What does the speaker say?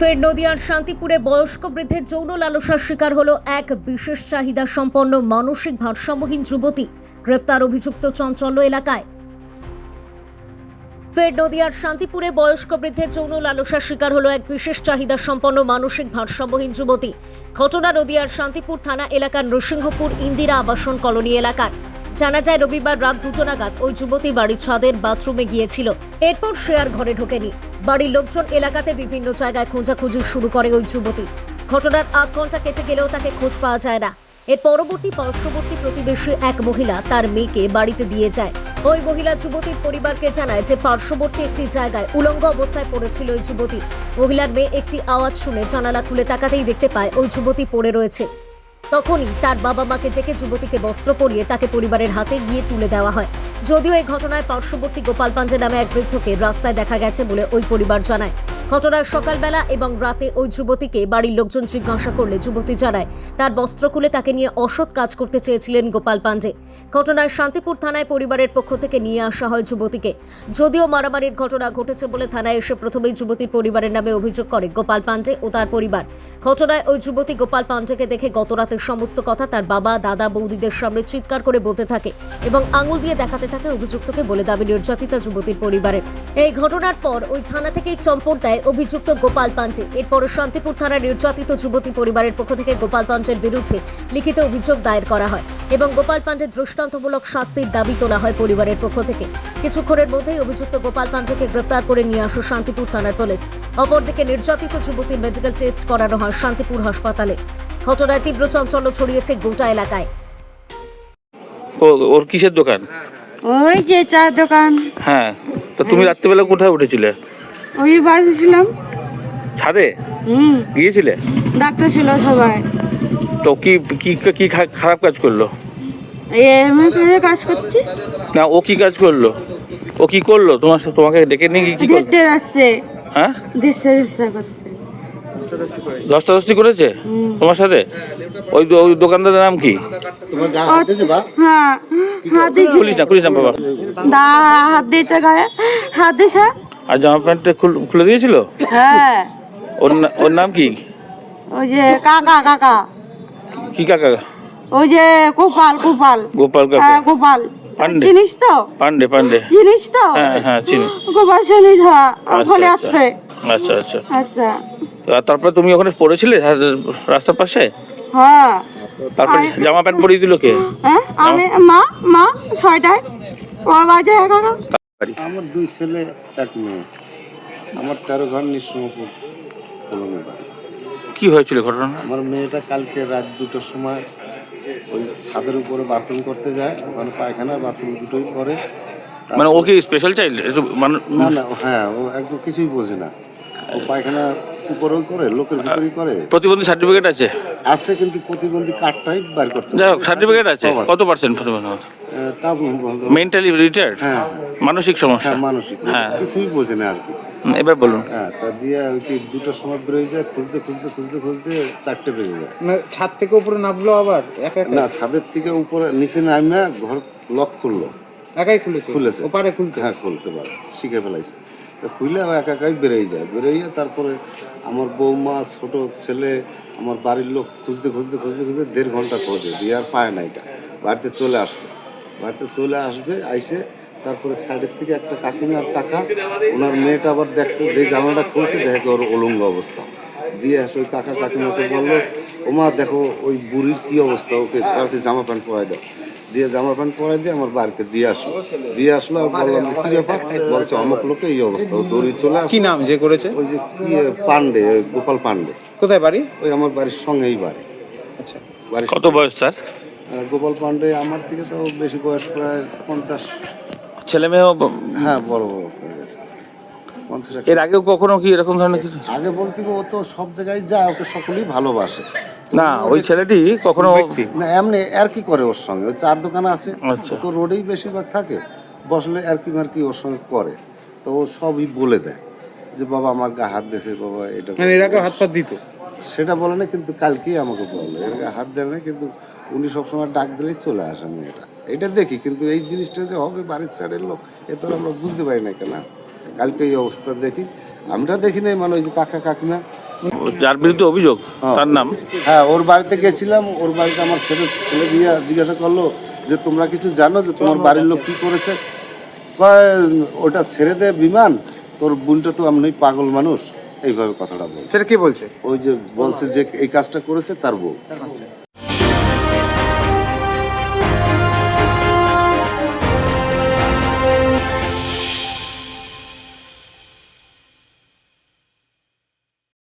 ফের নদিয়ার শান্তিপুরে বয়স্ক বৃদ্ধের যৌন লালসার শিকার হলো এক বিশেষ চাহিদা সম্পন্ন মানসিক ভারসাম্যহীন যুবতী। গ্রেপ্তার অভিযুক্ত চঞ্চল্য এলাকায়। ফের নদিয়ার শান্তিপুরে বয়স্ক বৃদ্ধের যৌন লালসার শিকার হলো এক বিশেষ চাহিদা সম্পন্ন মানসিক ভারসাম্যহীন যুবতী। ঘটনা নদিয়ার শান্তিপুর থানা এলাকার নৃসিংহপুর ইন্দিরা আবাসন কলোনি এলাকার। জানা যায় রবিবার রাত 2টা নাগাদ ওই যুবতী বাড়ির ছাদের বাথরুমে গিয়েছিল। এরপর সে আর ঘরে ঢোকেনি। বাড়ির লোকজন এলাকাতে বিভিন্ন জায়গায় খোঁজাখুঁজি শুরু করে ওই যুবতী। ঘটনার 8 ঘন্টা কেটে গেলেও তাকে খোঁজ পাওয়া যায় না। এর পরবর্তী পার্শ্ববর্তী প্রতিবেশী এক মহিলা তার মেয়েকে বাড়িতে দিয়ে যায়। ওই মহিলা যুবতীর পরিবারকে জানায় যে পার্শ্ববর্তী একটি জায়গায় উলঙ্গ অবস্থায় পড়েছিল ওই যুবতী। মহিলার মেয়ে একটি আওয়াজ শুনে জানালা খুলে তাকাতেই দেখতে পায় ওই যুবতী পড়ে রয়েছে। তখনই তার বাবা মাকে ডেকে যুবতীকে বস্ত্র পরিয়ে তাকে পরিবারের হাতে গিয়ে তুলে দেওয়া হয়। যদিও এই ঘটনায় পার্শ্ববর্তী গোপাল পাঞ্জে নামে এক বৃদ্ধকে রাস্তায় দেখা গেছে বলে ওই পরিবার জানায়। ঘটনার সকালবেলা এবং রাতে ওই যুবতীকে বাড়ির লোকজন জিজ্ঞাসা করলে যুবতী জানায় তার বস্ত্র খুলে তাকে নিয়ে অসৎ কাজ করতে চেয়েছিলেন গোপাল পাঞ্জে। ঘটনায় শান্তিপুর থানায় পরিবারের পক্ষ থেকে নিয়ে আসা হয় যুবতীকে। যদিও মারামারির ঘটনা ঘটেছে বলে থানায় এসে প্রথমেই যুবতীর পরিবারের নামে অভিযোগ করে গোপাল পাঞ্জে ও তার পরিবার। ঘটনায় ওই যুবতী গোপাল পাঞ্জেকে দেখে গত রাতের সমস্ত কথা তার বাবা দাদা বৌদিদের সামনে চিৎকার করে বলতে থাকে এবং আঙুল দিয়ে দেখাতে থাকে অভিযুক্তকে বলে দাবি নির্যাতিতা যুবতীর পরিবারের। এই ঘটনার পর ওই থানা থেকেই চম্পট দেয় অভিযুক্ত গোপাল পাঞ্জে। এরপর শান্তিপুর থানার নির্যাতিত যুবতী পরিবারের পক্ষ থেকে গোপাল পাঞ্জের বিরুদ্ধে লিখিত অভিযোগ দায়ের করা হয় এবং গোপাল পাঞ্জের দৃষ্টান্তমূলক শাস্তির দাবি তোলা হয় পরিবারের পক্ষ থেকে। কিছুক্ষণের মধ্যেই অভিযুক্ত গোপাল পাঞ্জেকে গ্রেপ্তার করে নিয়ে আসে শান্তিপুর থানার পুলিশ। অপরদিকে নির্যাতিত যুবতীর মেডিকেল টেস্ট করানো হয় শান্তিপুর হাসপাতালে। ঘটনায় তীব্র চাঞ্চল্য ছড়িয়েছে গোটা এলাকায়। ওর কিসের দোকান? ওই যে চার দোকান। হ্যাঁ, তো তুমি রাত্রিবেলা কোথায় উঠেছিলে? ওই বাড়ি ছিলাম। ছাদে গিয়েছিলে? ডাক্তার ছিল সবাই। তো কি কি কি খারাপ কাজ করলো? আমি কাজ করছি না, ও কি কাজ করলো? ও কি করলো? তোমাকে ডেকে নিয়ে কি করলো? দেখতে আসছে। হ্যাঁ, দেশে করছে। ধস্তাধস্তি করেছে তোমার সাথে? ওই দোকানদারের নাম কি? হ্যাঁ, হাত দিয়েছে। খুলিস না বাবা। হাত দিয়েছে গায়ে, হাত দিয়েছে। আর জামা প্যান্টটা খুলে দিয়েছিল? হ্যাঁ। ওর নাম কি? ওই যে কাকা। কি কাকা? ওই যে গোপাল কাকা। হ্যাঁ, গোপাল পান্ডে। চিনিস তো? পান্ডে চিনিস তো? হ্যাঁ চিনি। গোপাল চিনিস? হ্যাঁ, ওখানে আসছে। আচ্ছা। আচ্ছা। আর তারপরে তুমি ওখানে পড়েছিলে রাস্তার পাশে? হ্যাঁ। তারপরে জামা প্যান্ট পরিয়ে দিল কে? হ্যাঁ, আমি মা 6টায় ও বাজে একা। আমার 2 ছেলে 1 মেয়ে। আমার 13 ঘর নিঃসঙ্গপুর কলোনি বাড়ি। কি হয়েছিল ঘটনা? আমার মেয়েটা কালকে রাত 2টার সময় ওই ছাদের উপরে বাথরুম করতে যায়। ওখানে পায়খানা বাথরুম দুটোই করে। মানে ও কি স্পেশাল চাইল্ড? না, হ্যাঁ, ও একদম কিছুই বোঝে না। ও পায়খানা উপরেও করে, লোকের ভিতরেই করে। প্রতিবন্ধী সার্টিফিকেট আছে? আছে, কিন্তু প্রতিবন্ধী কার্ডটাই বার করতে যাই হোক, সার্টিফিকেট আছে। কত পার্সেন্ট প্রতিবন্ধী? তা মেন্টালি রিটায়ার্ড? হ্যাঁ, মানসিক সমস্যা? হ্যাঁ, মানসিক। হ্যাঁ, কিছুই বোঝে না আর কি। এবার বলুন। হ্যাঁ, তা দিয়ে ওই 2টার সময় বেরোয় যায়। খুলতে 4টে বেজে যায়। ছাদ থেকে উপরে নামলো আবার না, ছাদের থেকে উপরে নিচে নামে ঘর লক খুললো। একাই খুলেছে? ওপারে খুলতে? হ্যাঁ, খুলতে পারে, শিখে ফেলাইছে। তো খুলে একাই বেরিয়ে যায়। তারপরে আমার বৌমা, ছোট ছেলে, আমার বাড়ির লোক খুঁজতে 1.5 ঘন্টা খোঁজে, দিয়ে আর পায় না। এটা বাড়িতে চলে আসবে আইসে। তারপরে সাইডের থেকে একটা কাকিমা আর কাকা, ওনার মেয়েটা আবার দেখছে যে জামাটা খুলছে, দেখে ওর উলঙ্গ অবস্থা। দিয়ে আসে ওই কাকিমাকে বললো, ওমা দেখো ওই বুড়ির কি অবস্থা, ওকে তাড়াতাড়ি জামা প্যান্ট পরাই দাও। জামা প্যান্ট পরাই দিয়ে আমার বাড়িতে দিয়ে আসলো। আর বললাম যে কি ব্যাপার? বলছে অমুক লোকে এই অবস্থা। ও দৌড়ি চলে আসে। কি নাম যে করেছে? ওই যে কি পান্ডে, গোপাল পান্ডে। কোথায় বাড়ি? ওই আমার বাড়ির সঙ্গেই বাড়ি। আচ্ছা। কত বয়স তার? গোপাল পান্ডে আমার থেকে তো বেশি বয়স, প্রায় 50। ছেলে মেয়েও? হ্যাঁ, বড় হয়ে গেছে। 50। এর আগেও কখনো কি এরকম ধরনের কিছু? আগে বলতে ও তো সব জায়গায় যায়, ওকে সকলেই ভালোবাসে। না, ওই ছেলেটি কখনো না, এমনি আর কি করে ওর সঙ্গে। ওই 4 দোকান আছে, আচ্ছা। তো রোডেই বেশিরভাগ থাকে। বসলে আর কি ওর সঙ্গে করে। তো ও সবই বলে দেয় যে বাবা আমার গা হাত দিয়েছে, বাবা এটা। মানে এর আগে হাত পা দিত? সেটা বলে না, কিন্তু কালকেই আমাকে বললো এর গায়ে হাত দেয় না, কিন্তু উনি সবসময় ডাক দিলেই চলে আসে মেয়েটা। এটা দেখি, কিন্তু এই জিনিসটা যে হবে বাড়ির সাইডের লোক, এ তো আমরা বুঝতে পারি না কেন। কালকে এই অবস্থা দেখি, আমরা দেখি নাই, মানে ওই যে কাকা কাকিমা যার বিরুদ্ধে অভিযোগ তার নাম হ্যাঁ, ওর বাড়িতে গেছিলাম, ওর বাড়িতে আমার ছেলে দিয়ে জিজ্ঞাসা করলো যে তোমরা কিছু জানো যে তোমার বাড়ির লোক কি করেছে? কয় ওটা ছেড়ে দে বিমান, তোর বোনটা তো এমনি পাগল মানুষ, এইভাবে কথাটা বলছে। সেটা কি বলছে? ওই যে বলছে যে এই কাজটা করেছে তার বউ।